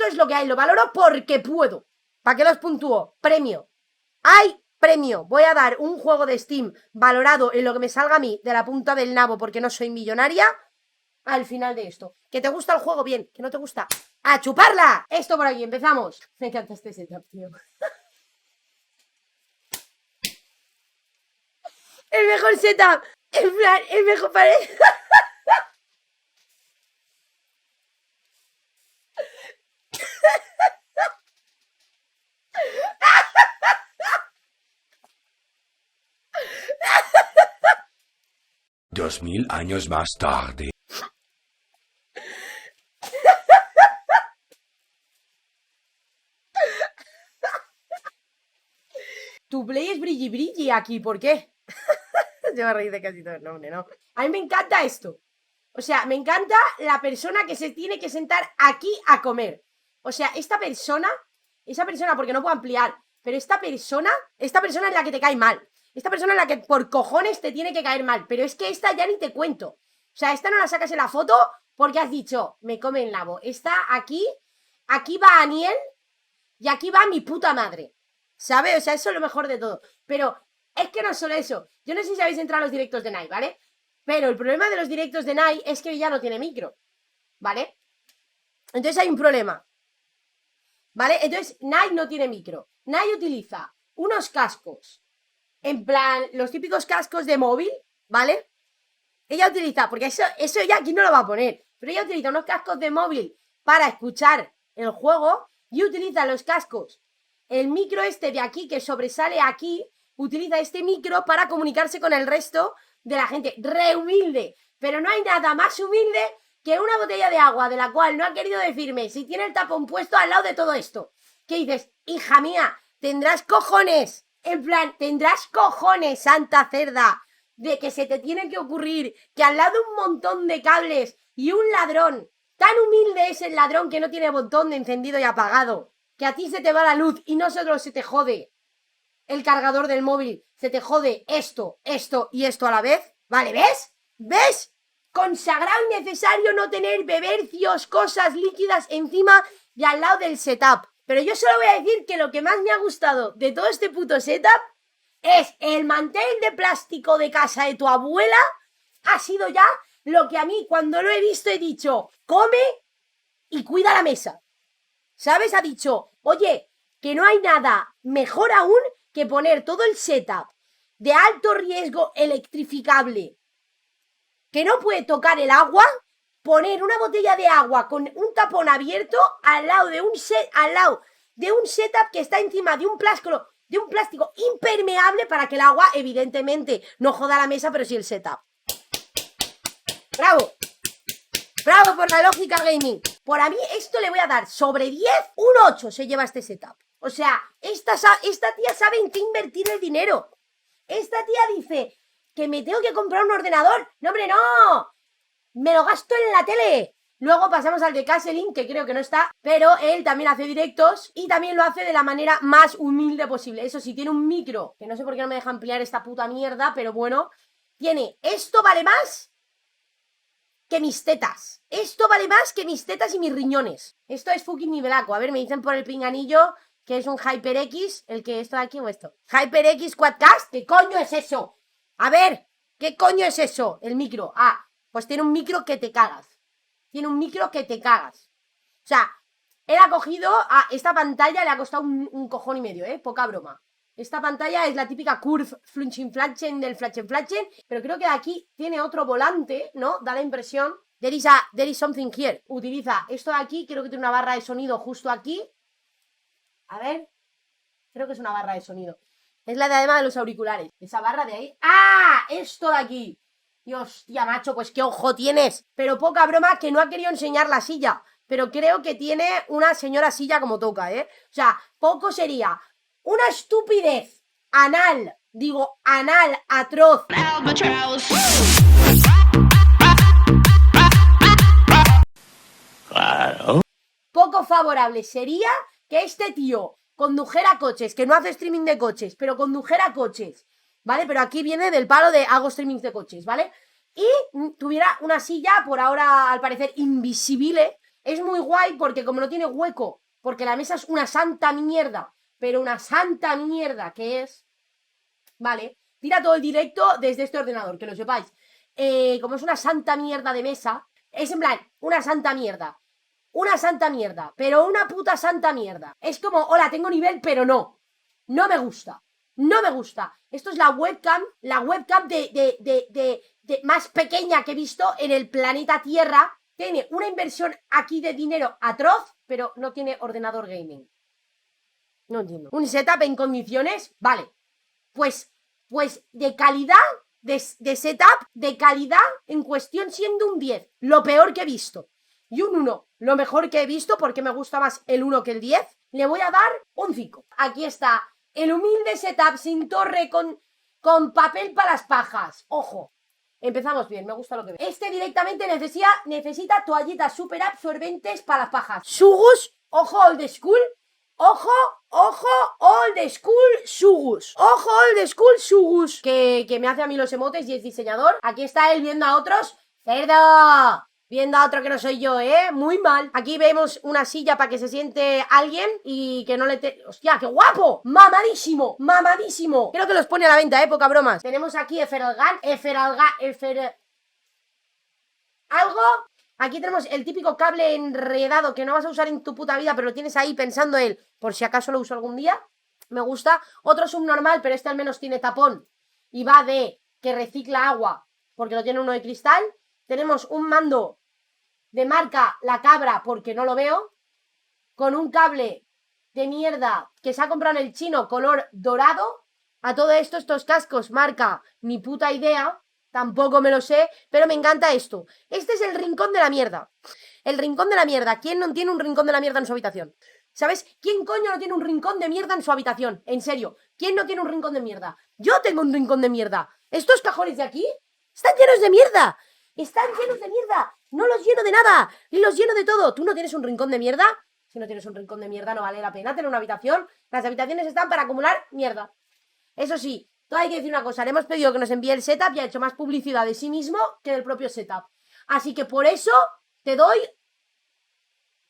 esto es lo que hay, lo valoro porque puedo. ¿Para qué los puntúo? Premio. ¡Hay premio! Voy a dar un juego de Steam valorado en lo que me salga a mí de la punta del nabo porque no soy millonaria al final de esto. ¿Que te gusta el juego? Bien. ¿Que no te gusta? ¡A chuparla! Esto por aquí, empezamos. Me encanta este setup, tío. El mejor setup. En plan, el mejor parece. Dos mil años más tarde. Tu play es brilli brilli aquí, ¿por qué? Yo me reí de casi todo el nombre, ¿no? A mí me encanta esto. O sea, me encanta la persona que se tiene que sentar aquí a comer. O sea, esa persona, porque no puedo ampliar, pero esta persona es la que te cae mal. Esta persona es la que por cojones te tiene que caer mal. Pero es que esta ya ni te cuento. O sea, esta no la sacas en la foto porque has dicho, me come el nabo. Esta aquí va Aniel y aquí va mi puta madre. ¿Sabes? O sea, eso es lo mejor de todo. Pero es que no es solo eso. Yo no sé si habéis entrado a los directos de Nike, ¿vale? Pero el problema de los directos de Nike es que ya no tiene micro, ¿vale? Entonces hay un problema, ¿vale? Entonces Nike no tiene micro. Nike utiliza unos cascos, en plan, los típicos cascos de móvil, ¿vale? Ella utiliza, porque eso ya aquí no lo va a poner, pero ella utiliza unos cascos de móvil para escuchar el juego y utiliza los cascos. El micro este de aquí que sobresale aquí, utiliza este micro para comunicarse con el resto de la gente. Re humilde, pero no hay nada más humilde que una botella de agua de la cual no ha querido decirme si tiene el tapón puesto al lado de todo esto. ¿Qué dices? Hija mía, tendrás cojones, en plan, tendrás cojones, santa cerda, de que se te tiene que ocurrir que al lado de un montón de cables y un ladrón, tan humilde es el ladrón que no tiene botón de encendido y apagado, que a ti se te va la luz y no solo se te jode el cargador del móvil, se te jode esto y esto a la vez. Vale, ¿ves? ¿Ves? Consagrado y necesario no tener bebercios, cosas líquidas encima y al lado del setup. Pero yo solo voy a decir que lo que más me ha gustado de todo este puto setup es el mantel de plástico de casa de tu abuela. Ha sido ya lo que a mí cuando lo he visto he dicho, come y cuida la mesa. ¿Sabes? Ha dicho, oye, que no hay nada mejor aún que poner todo el setup de alto riesgo electrificable que no puede tocar el agua, poner una botella de agua con un tapón abierto al lado de un setup que está encima de un plástico impermeable para que el agua, evidentemente, no joda la mesa, pero sí el setup. ¡Bravo! ¡Bravo por la lógica gaming! Por a mí esto le voy a dar sobre 10, un 8 se lleva este setup. O sea, esta tía sabe en qué invertir el dinero. Esta tía dice que me tengo que comprar un ordenador. ¡No, hombre, no! ¡Me lo gasto en la tele! Luego pasamos al de Castling, que creo que no está, pero él también hace directos y también lo hace de la manera más humilde posible. Eso sí, tiene un micro, que no sé por qué no me deja ampliar esta puta mierda, pero bueno, tiene, esto vale más que mis tetas. Esto vale más que mis tetas y mis riñones. Esto es fucking nivelaco. A ver, me dicen por el pinganillo que es un HyperX, el que esto de aquí o esto. HyperX Quadcast, ¿qué coño es eso? A ver, ¿qué coño es eso? El micro. Ah, pues tiene un micro que te cagas. Tiene un micro que te cagas. O sea, él ha cogido a esta pantalla, le ha costado un cojón y medio, Poca broma. Esta pantalla es la típica Curve Flachen del Flachen, pero creo que de aquí tiene otro volante, ¿no? Da la impresión. There is something here. Utiliza esto de aquí, creo que tiene una barra de sonido justo aquí. A ver. Creo que es una barra de sonido. Es la de además de los auriculares. Esa barra de ahí. ¡Ah! Esto de aquí. Dios, tía, macho, pues qué ojo tienes. Pero poca broma que no ha querido enseñar la silla. Pero creo que tiene una señora silla como toca, O sea, poco sería una estupidez anal. Digo, anal, atroz. Claro. Poco favorable sería que este tío condujera coches, que no hace streaming de coches, pero condujera coches, ¿vale? Pero aquí viene del palo de hago streamings de coches, ¿vale? Y tuviera una silla, por ahora al parecer invisible, Es muy guay porque como no tiene hueco, porque la mesa es una santa mierda, pero una santa mierda que es, ¿vale? Tira todo el directo desde este ordenador, que lo sepáis. Como es una santa mierda de mesa, es en plan, una santa mierda. Una santa mierda, pero una puta santa mierda. Es como, hola, tengo nivel, pero no. No me gusta. No me gusta. Esto es la webcam de más pequeña que he visto en el planeta Tierra. Tiene una inversión aquí de dinero atroz, pero no tiene ordenador gaming. No entiendo. Un setup en condiciones, vale. Pues de calidad, de setup, de calidad, en cuestión siendo un 10. Lo peor que he visto. Y un 1, lo mejor que he visto, porque me gusta más el 1 que el 10. Le voy a dar un 5. Aquí está el humilde setup sin torre con papel para las pajas. Ojo. Empezamos bien, me gusta lo que veo. Este directamente necesita toallitas super absorbentes para las pajas. Sugus, ojo old school. Ojo, old school Sugus. Ojo old school Sugus. Que me hace a mí los emotes y es diseñador. Aquí está él viendo a otros. ¡Cerdo! Viendo a otro que no soy yo, ¿eh? Muy mal. Aquí vemos una silla para que se siente alguien y que no le... ¡Hostia, qué guapo! ¡Mamadísimo! ¡Mamadísimo! Creo que los pone a la venta, poca bromas. Tenemos aquí algo. Aquí tenemos el típico cable enredado que no vas a usar en tu puta vida, pero lo tienes ahí pensando él, por si acaso lo uso algún día. Me gusta. Otro subnormal, pero este al menos tiene tapón y va de que recicla agua, porque lo tiene uno de cristal. Tenemos un mando de marca La Cabra, porque no lo veo, con un cable de mierda que se ha comprado en el chino color dorado. A todo esto, estos cascos marca ni puta idea, tampoco me lo sé, pero me encanta esto. Este es el rincón de la mierda. El rincón de la mierda. ¿Quién no tiene un rincón de la mierda en su habitación? ¿Sabes? ¿Quién coño no tiene un rincón de mierda en su habitación? En serio, ¿quién no tiene un rincón de mierda? Yo tengo un rincón de mierda. Estos cajones de aquí están llenos de mierda. Están llenos de mierda. No los lleno de nada. Y los lleno de todo. ¿Tú no tienes un rincón de mierda? Si no tienes un rincón de mierda no vale la pena tener una habitación. Las habitaciones están para acumular mierda. Eso sí, todo hay que decir una cosa. Le hemos pedido que nos envíe el setup y ha hecho más publicidad de sí mismo que del propio setup. Así que por eso te doy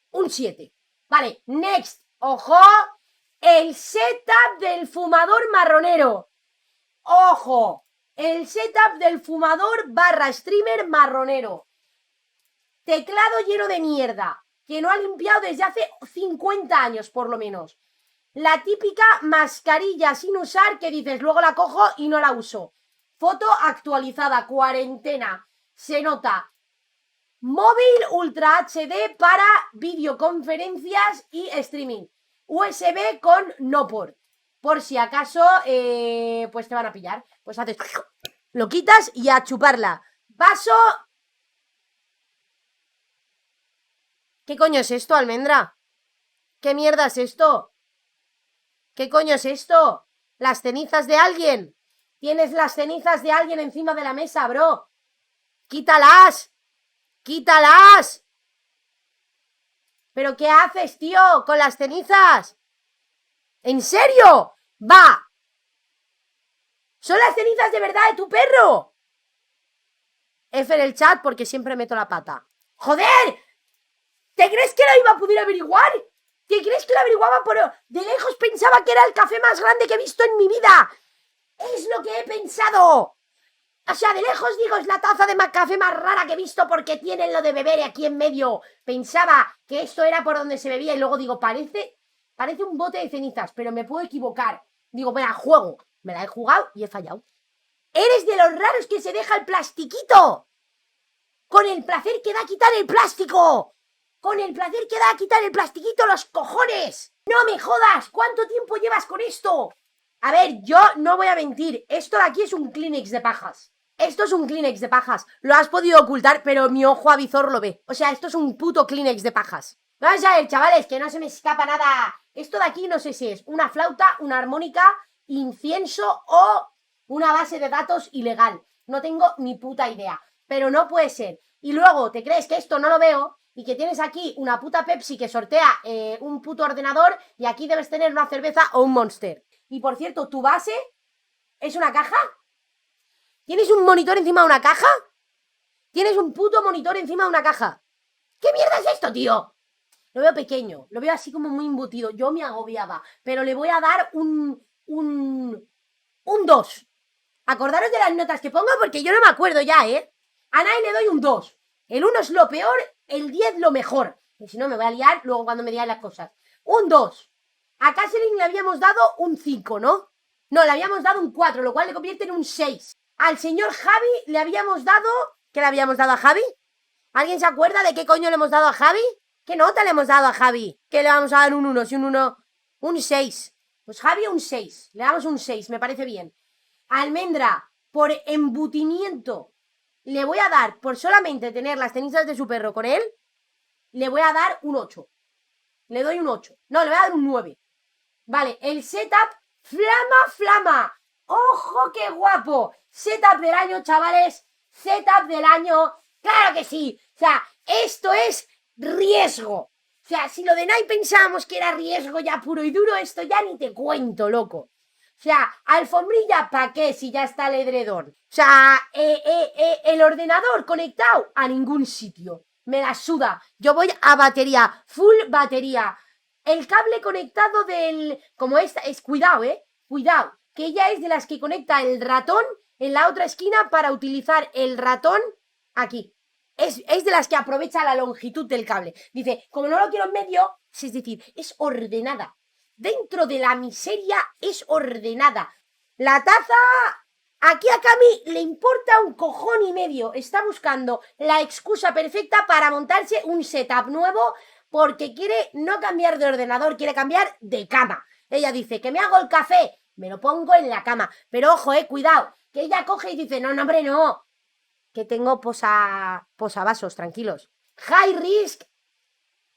un 7. Vale, next. Ojo. El setup del fumador marronero. Ojo. El setup del fumador / streamer marronero. Teclado lleno de mierda, que no ha limpiado desde hace 50 años por lo menos. La típica mascarilla sin usar que dices, luego la cojo y no la uso. Foto actualizada, cuarentena. Se nota. Móvil Ultra HD para videoconferencias y streaming. USB con no port. Por si acaso, pues te van a pillar. Pues haces... Lo quitas y a chuparla. Vaso... ¿Qué coño es esto, almendra? ¿Qué mierda es esto? ¿Qué coño es esto? ¿Las cenizas de alguien? ¿Tienes las cenizas de alguien encima de la mesa, bro? ¡Quítalas! ¡Quítalas! ¿Pero qué haces, tío, con las cenizas? ¿En serio? ¡Va! ¿Son las cenizas de verdad de tu perro? F en el chat porque siempre meto la pata. ¡Joder! ¿Te crees que lo iba a poder averiguar? ¿Te crees que lo averiguaba por... De lejos pensaba que era el café más grande que he visto en mi vida? Es lo que he pensado. O sea, de lejos digo, es la taza de café más rara que he visto porque tienen lo de beber aquí en medio. Pensaba que esto era por donde se bebía y luego digo, parece un bote de cenizas, pero me puedo equivocar. Digo, venga, juego. Me la he jugado y he fallado. Eres de los raros que se deja el plastiquito. Con el placer que da quitar el plástico. Con el placer que da quitar el plastiquito, los cojones. ¡No me jodas! ¿Cuánto tiempo llevas con esto? A ver, yo no voy a mentir. Esto de aquí es un Kleenex de pajas. Esto es un Kleenex de pajas. Lo has podido ocultar, pero mi ojo avizor lo ve. O sea, esto es un puto Kleenex de pajas. Vamos a ver, chavales, que no se me escapa nada. Esto de aquí no sé si es una flauta, una armónica, incienso o una base de datos ilegal. No tengo ni puta idea. Pero no puede ser. Y luego, ¿te crees que esto no lo veo? Y que tienes aquí una puta Pepsi que sortea un puto ordenador y aquí debes tener una cerveza o un Monster. Y por cierto, ¿tu base es una caja? ¿Tienes un monitor encima de una caja? ¿Tienes un puto monitor encima de una caja? ¿Qué mierda es esto, tío? Lo veo pequeño, lo veo así como muy embutido. Yo me agobiaba, pero le voy a dar un 2. Acordaros de las notas que pongo porque yo no me acuerdo ya, ¿eh? A Nai le doy un 2. El 1 es lo peor, el 10 lo mejor. Y si no, me voy a liar luego cuando me digan las cosas. Un 2. A Kasselin le habíamos dado un 5, ¿no? No, le habíamos dado un 4, lo cual le convierte en un 6. Al señor Javi le habíamos dado... ¿Qué le habíamos dado a Javi? ¿Alguien se acuerda de qué coño le hemos dado a Javi? ¿Qué nota le hemos dado a Javi? ¿Qué le vamos a dar un 1? Si un 1... Un 6. Pues Javi un 6. Le damos un 6, me parece bien. Almendra, por embutimiento, le voy a dar, por solamente tener las cenizas de su perro con él, le voy a dar un 8. Le doy un 8. No, le voy a dar un 9. Vale, el setup, flama. ¡Ojo, qué guapo! Setup del año, chavales. Setup del año. ¡Claro que sí! O sea, esto es riesgo. O sea, si lo de Nike pensábamos que era riesgo ya puro y duro, esto ya ni te cuento, loco. O sea, alfombrilla, ¿pa' qué si ya está el edredón? O sea, el ordenador conectado a ningún sitio. Me la suda. Yo voy a batería, full batería. El cable conectado del... Como esta, es cuidado, cuidado. Que ella es de las que conecta el ratón en la otra esquina para utilizar el ratón aquí. Es de las que aprovecha la longitud del cable. Dice, como no lo quiero en medio, es decir, es ordenada. Dentro de la miseria es ordenada. La taza... Aquí a Cami le importa un cojón y medio. Está buscando la excusa perfecta para montarse un setup nuevo porque quiere no cambiar de ordenador, quiere cambiar de cama. Ella dice que me hago el café, me lo pongo en la cama. Pero ojo, cuidado, que ella coge y dice, no, hombre, no. Que tengo posavasos, tranquilos. High risk,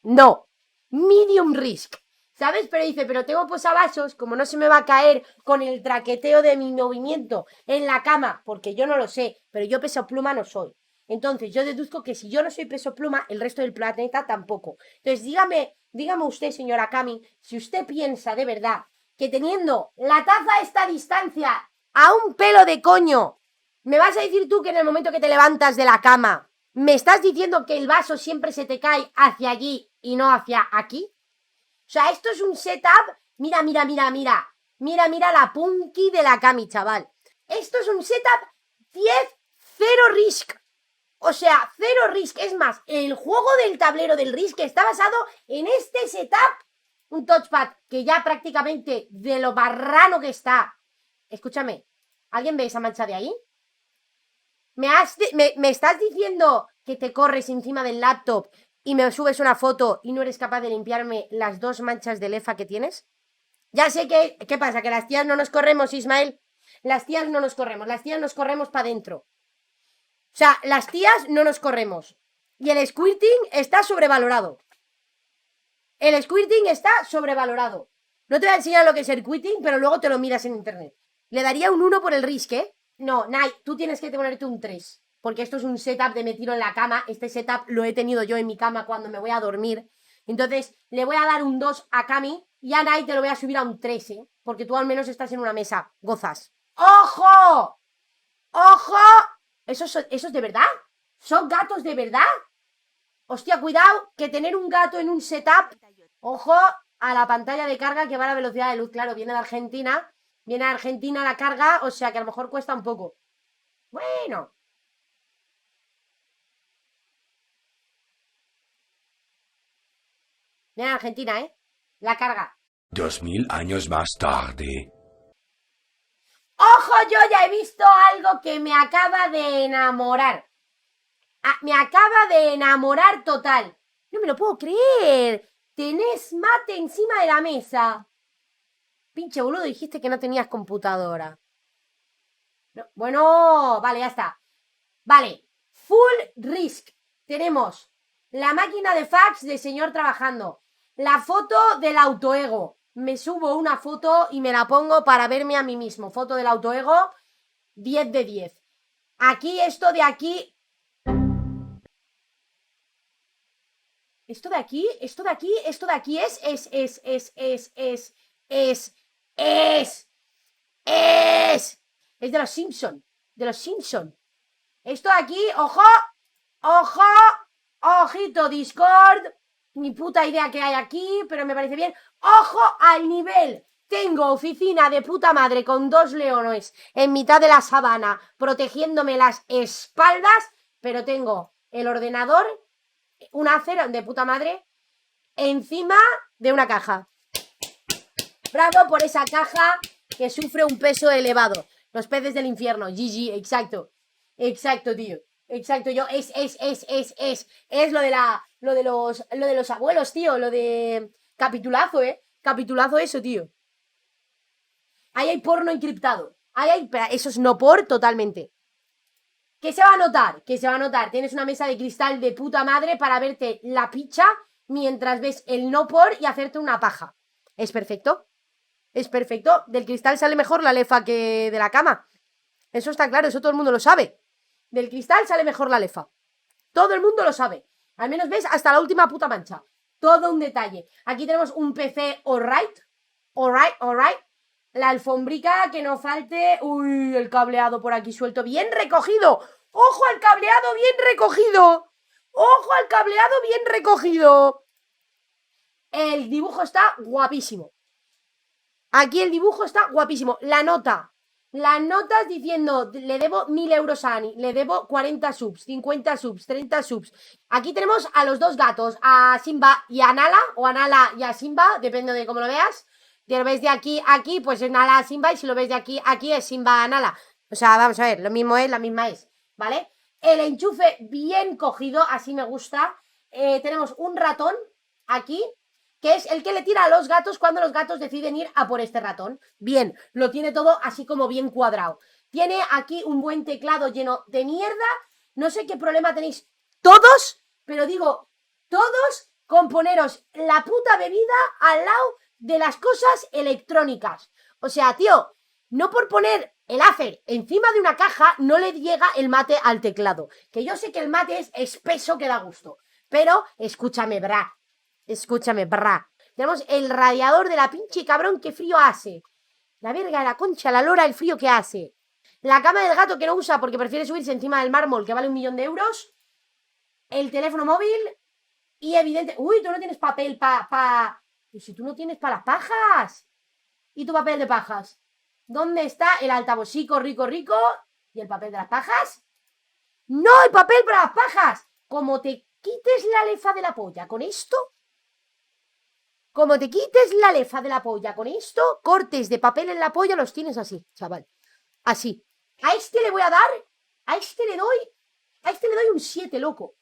no. Medium risk. ¿Sabes? Pero dice, pero tengo posavasos, como no se me va a caer con el traqueteo de mi movimiento en la cama, porque yo no lo sé, pero yo peso pluma no soy. Entonces yo deduzco que si yo no soy peso pluma, el resto del planeta tampoco. Entonces dígame usted, señora Cami, si usted piensa de verdad que teniendo la taza a esta distancia, a un pelo de coño, me vas a decir tú que en el momento que te levantas de la cama, me estás diciendo que el vaso siempre se te cae hacia allí y no hacia aquí. O sea, esto es un setup. Mira. Mira la punky de la Cami, chaval. Esto es un setup 10, 0 risk. O sea, 0 risk. Es más, el juego del tablero del risk está basado en este setup. Un touchpad que ya prácticamente de lo marrano que está. Escúchame, ¿alguien ve esa mancha de ahí? ¿Me estás diciendo que te corres encima del laptop y me subes una foto y no eres capaz de limpiarme las 2 manchas de lefa que tienes? Ya sé que... ¿Qué pasa? ¿Que las tías no nos corremos, Ismael? Las tías no nos corremos, las tías nos corremos para adentro. O sea, las tías no nos corremos. Y el squirting está sobrevalorado. El squirting está sobrevalorado. No te voy a enseñar lo que es el squirting, pero luego te lo miras en internet. Le daría un 1 por el risk, ¿eh? No, Nai, tú tienes que ponerte un 3. Porque esto es un setup de me tiro en la cama. Este setup lo he tenido yo en mi cama cuando me voy a dormir. Entonces, le voy a dar un 2 a Cami y a Nai te lo voy a subir a un 3, ¿eh? Porque tú al menos estás en una mesa. Gozas. ¡Ojo! ¡Ojo! ¿Esos de verdad? ¿Son gatos de verdad? Hostia, cuidado, que tener un gato en un setup... Ojo a la pantalla de carga que va a la velocidad de luz. Claro, viene de Argentina. Viene de Argentina la carga, o sea que a lo mejor cuesta un poco. Bueno. Viene de Argentina, ¿eh? La carga. 2000 años más tarde. ¡Ojo! Yo ya he visto algo que me acaba de enamorar. Me acaba de enamorar total. No me lo puedo creer. Tenés mate encima de la mesa. Pinche boludo, dijiste que no tenías computadora. No, bueno, vale, ya está. Vale, full risk. Tenemos la máquina de fax de señor trabajando. La foto del autoego. Me subo una foto y me la pongo para verme a mí mismo. Foto del autoego, 10 de 10. Aquí, esto de aquí... Esto de aquí es de los Simpson, Esto de aquí, ojo, Ojito Discord. Ni puta idea que hay aquí, pero me parece bien. ¡Ojo al nivel! Tengo oficina de puta madre con 2 leones en mitad de la sabana protegiéndome las espaldas, pero tengo el ordenador, un Acer de puta madre, encima de una caja. Bravo por esa caja que sufre un peso elevado. Los peces del infierno, GG, exacto. Exacto, tío. Exacto, yo es lo de los abuelos, tío, lo de capitulazo, capitulazo eso, tío. Ahí hay porno encriptado. Ahí hay, pero eso es no por totalmente. ¿Qué se va a notar? ¿Qué se va a notar? Tienes una mesa de cristal de puta madre para verte la picha mientras ves el no por y hacerte una paja. Es perfecto. Es perfecto. Del cristal sale mejor la lefa que de la cama. Eso está claro, eso todo el mundo lo sabe. Del cristal sale mejor la lefa. Todo el mundo lo sabe. Al menos ves hasta la última puta mancha. Todo un detalle. Aquí tenemos un PC alright. Alright. La alfombrica, que no falte. Uy, el cableado por aquí suelto. Bien recogido. ¡Ojo al cableado bien recogido! ¡Ojo al cableado bien recogido! El dibujo está guapísimo. Aquí el dibujo está guapísimo. La nota. Las notas diciendo, le debo 1000 euros a Ani, le debo 40 subs, 50 subs, 30 subs. Aquí tenemos a los dos gatos, a Simba y a Nala, o a Nala y a Simba, depende de cómo lo veas. Si lo ves de aquí a aquí, pues es Nala a Simba, y si lo ves de aquí a aquí es Simba a Nala. O sea, vamos a ver, lo mismo es, la misma es, ¿vale? El enchufe bien cogido, así me gusta. Tenemos un ratón aquí, que es el que le tira a los gatos cuando los gatos deciden ir a por este ratón. Bien, lo tiene todo así como bien cuadrado. Tiene aquí un buen teclado lleno de mierda. No sé qué problema tenéis todos, pero digo, todos con poneros la puta bebida al lado de las cosas electrónicas. O sea, tío, no por poner el Acer encima de una caja no le llega el mate al teclado. Que yo sé que el mate es espeso que da gusto. Pero, escúchame, bra. Escúchame, bra. Tenemos el radiador de la pinche cabrón, qué frío hace. La verga, la concha, la lora, el frío que hace. La cama del gato que no usa porque prefiere subirse encima del mármol que vale 1.000.000 de euros. El teléfono móvil. Y evidente... Uy, tú no tienes papel pa... Pues si tú no tienes para las pajas. ¿Y tu papel de pajas? ¿Dónde está el altavocico rico? ¿Y el papel de las pajas? ¡No hay papel para las pajas! Como te quites la lefa de la polla con esto... Como te quites la lefa de la polla con esto, cortes de papel en la polla los tienes así, chaval. Así. A este le voy a dar, a este le doy un 7, loco.